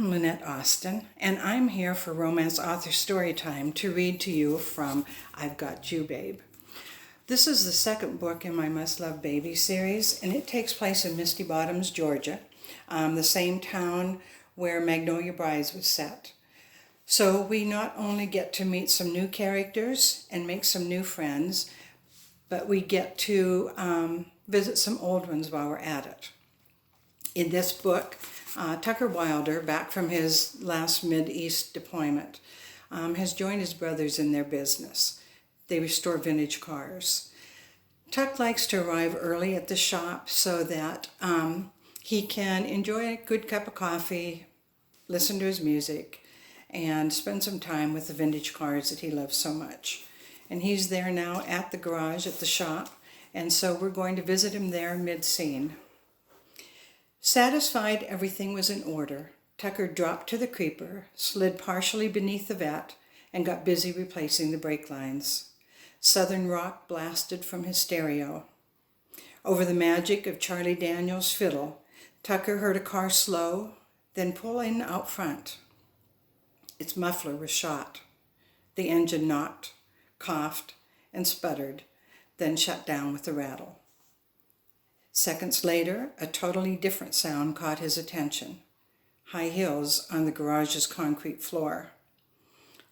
I'm Lynnette Austin, and I'm here for Romance Author StoryTime to read to you from I've Got You, Babe. This is the second book in my Must Love Baby series, and it takes place in Misty Bottoms, Georgia, the same town where Magnolia Brides was set. So we not only get to meet some new characters and make some new friends, but we get to visit some old ones while we're at it. In this book, Tucker Wilder, back from his last Mid-East deployment, has joined his brothers in their business. They restore vintage cars. Tuck likes to arrive early at the shop so that he can enjoy a good cup of coffee, listen to his music, and spend some time with the vintage cars that he loves so much. And he's there now at the garage at the shop, and so we're going to visit him there mid-scene. Satisfied everything was in order, Tucker dropped to the creeper, slid partially beneath the vat, and got busy replacing the brake lines. Southern rock blasted from his stereo. Over the magic of Charlie Daniels' fiddle, Tucker heard a car slow, then pull in out front. Its muffler was shot. The engine knocked, coughed, and sputtered, then shut down with a rattle. Seconds later, a totally different sound caught his attention. High heels on the garage's concrete floor.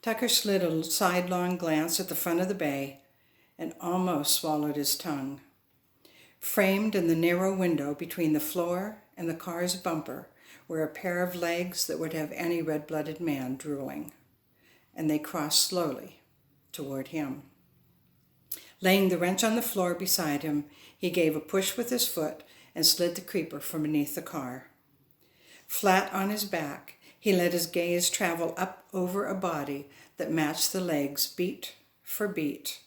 Tucker slid a sidelong glance at the front of the bay and almost swallowed his tongue. Framed in the narrow window between the floor and the car's bumper were a pair of legs that would have any red-blooded man drooling, and they crossed slowly toward him. Laying the wrench on the floor beside him, he gave a push with his foot and slid the creeper from beneath the car. Flat on his back, he let his gaze travel up over a body that matched the legs beat for beat,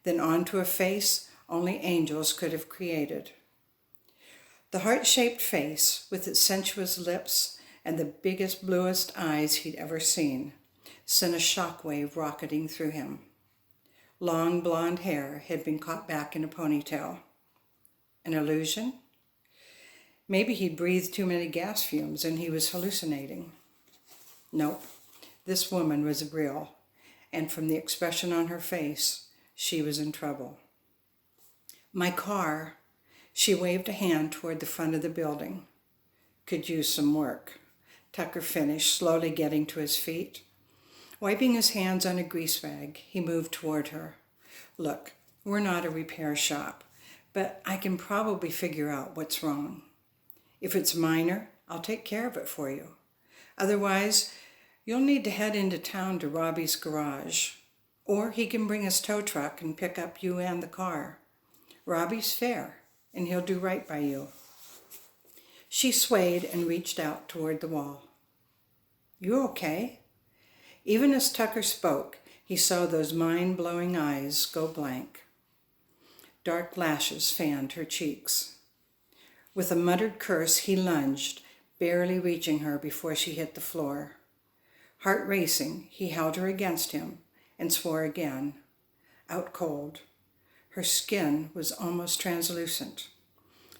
then onto a face only angels could have created. The heart-shaped face, with its sensuous lips and the biggest, bluest eyes he'd ever seen, sent a shockwave rocketing through him. Long blonde hair had been caught back in a ponytail. An illusion? Maybe he'd breathed too many gas fumes and he was hallucinating. Nope, this woman was real, and from the expression on her face, she was in trouble. My car, she waved a hand toward the front of the building. Could use some work. Tucker finished, slowly getting to his feet. Wiping his hands on a grease rag, he moved toward her. Look, we're not a repair shop, but I can probably figure out what's wrong. If it's minor, I'll take care of it for you. Otherwise, you'll need to head into town to Robbie's garage, or he can bring his tow truck and pick up you and the car. Robbie's fair, and he'll do right by you. She swayed and reached out toward the wall. You okay? Even as Tucker spoke, he saw those mind-blowing eyes go blank. Dark lashes fanned her cheeks. With a muttered curse, he lunged, barely reaching her before she hit the floor. Heart racing, he held her against him and swore again. Out cold. Her skin was almost translucent.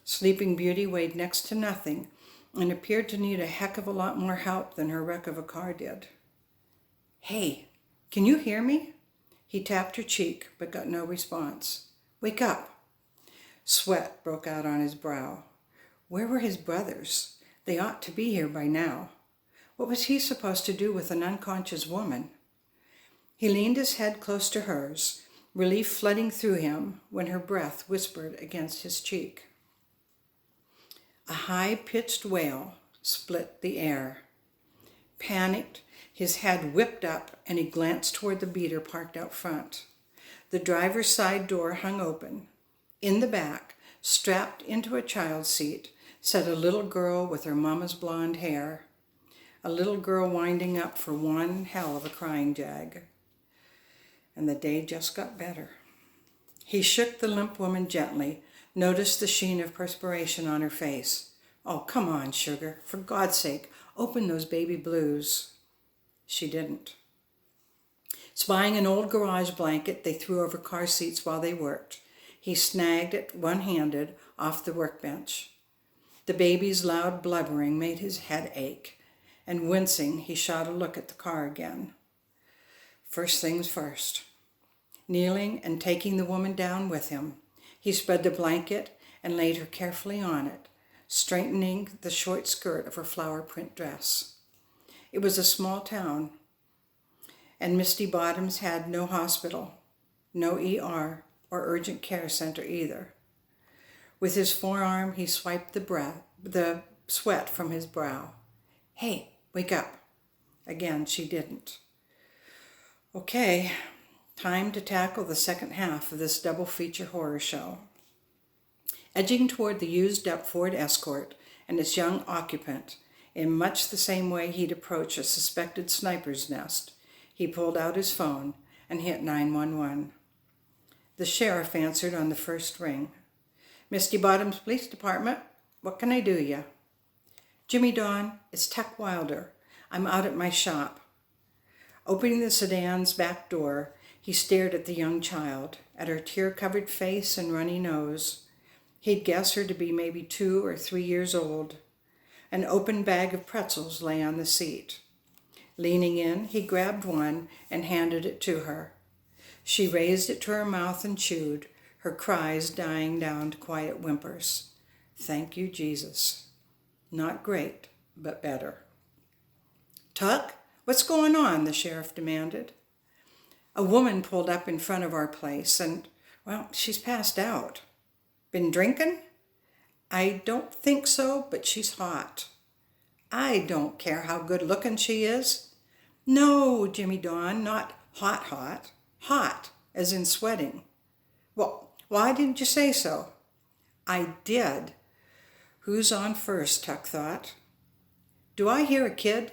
Sleeping Beauty weighed next to nothing and appeared to need a heck of a lot more help than her wreck of a car did. Hey, can you hear me? He tapped her cheek, but got no response. Wake up. Sweat broke out on his brow. Where were his brothers? They ought to be here by now. What was he supposed to do with an unconscious woman? He leaned his head close to hers, relief flooding through him when her breath whispered against his cheek. A high-pitched wail split the air. Panicked, his head whipped up and he glanced toward the beater parked out front. The driver's side door hung open. In the back, strapped into a child's seat, sat a little girl with her mama's blonde hair. A little girl winding up for one hell of a crying jag. And the day just got better. He shook the limp woman gently, noticed the sheen of perspiration on her face. Oh, come on, sugar. For God's sake, open those baby blues. She didn't. Spying an old garage blanket they threw over car seats while they worked, he snagged it one-handed off the workbench. The baby's loud blubbering made his head ache, and wincing, he shot a look at the car again. First things first. Kneeling and taking the woman down with him, he spread the blanket and laid her carefully on it, straightening the short skirt of her flower print dress. It was a small town, and Misty Bottoms had no hospital, no ER or urgent care center either. With his forearm, he swiped the sweat from his brow. "Hey, wake up." Again, she didn't. Okay, time to tackle the second half of this double feature horror show. Edging toward the used-up Ford Escort and its young occupant, in much the same way he'd approach a suspected sniper's nest, he pulled out his phone and hit 911. The sheriff answered on the first ring. "Misty Bottoms Police Department, what can I do ya?" "Jimmy Dawn, it's Tuck Wilder. I'm out at my shop." Opening the sedan's back door, he stared at the young child, at her tear-covered face and runny nose. He'd guess her to be maybe 2 or 3 years old. An open bag of pretzels lay on the seat. Leaning in, he grabbed one and handed it to her. She raised it to her mouth and chewed, her cries dying down to quiet whimpers. Thank you, Jesus. Not great, but better. "Tuck, what's going on?" the sheriff demanded. "A woman pulled up in front of our place and, well, she's passed out." "Been drinking?" "I don't think so, but she's hot." "I don't care how good looking she is." "No, Jimmy Dawn, not hot hot. Hot, as in sweating." "Well, why didn't you say so?" "I did." Who's on first, Tuck thought. "Do I hear a kid?"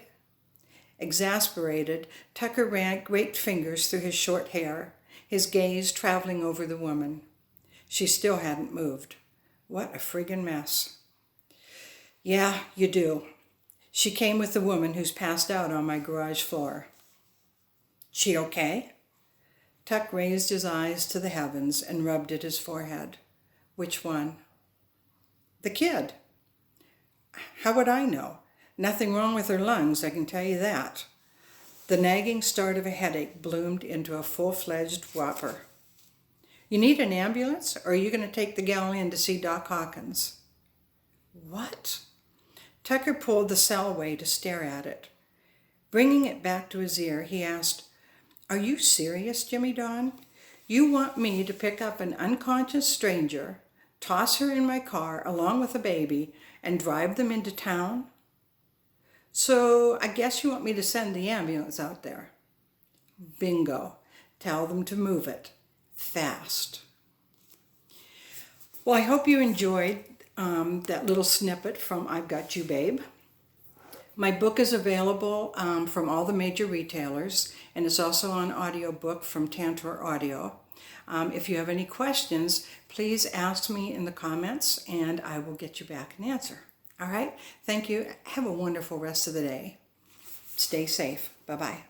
Exasperated, Tucker raked fingers through his short hair, his gaze traveling over the woman. She still hadn't moved. What a friggin' mess. "Yeah, you do. She came with the woman who's passed out on my garage floor." "She okay?" Tuck raised his eyes to the heavens and rubbed at his forehead. "Which one?" "The kid." "How would I know? Nothing wrong with her lungs, I can tell you that." The nagging start of a headache bloomed into a full-fledged whopper. "You need an ambulance, or are you going to take the gal in to see Doc Hawkins?" "What?" Tucker pulled the cell away to stare at it. Bringing it back to his ear, he asked, "Are you serious, Jimmy Dawn? You want me to pick up an unconscious stranger, toss her in my car along with a baby, and drive them into town? So I guess you want me to send the ambulance out there." "Bingo. Tell them to move it. Fast." Well, I hope you enjoyed that little snippet from I've Got You, Babe. My book is available from all the major retailers, and it's also on audiobook from Tantor Audio. If you have any questions, please ask me in the comments, and I will get you back an answer. All right? Thank you. Have a wonderful rest of the day. Stay safe. Bye-bye.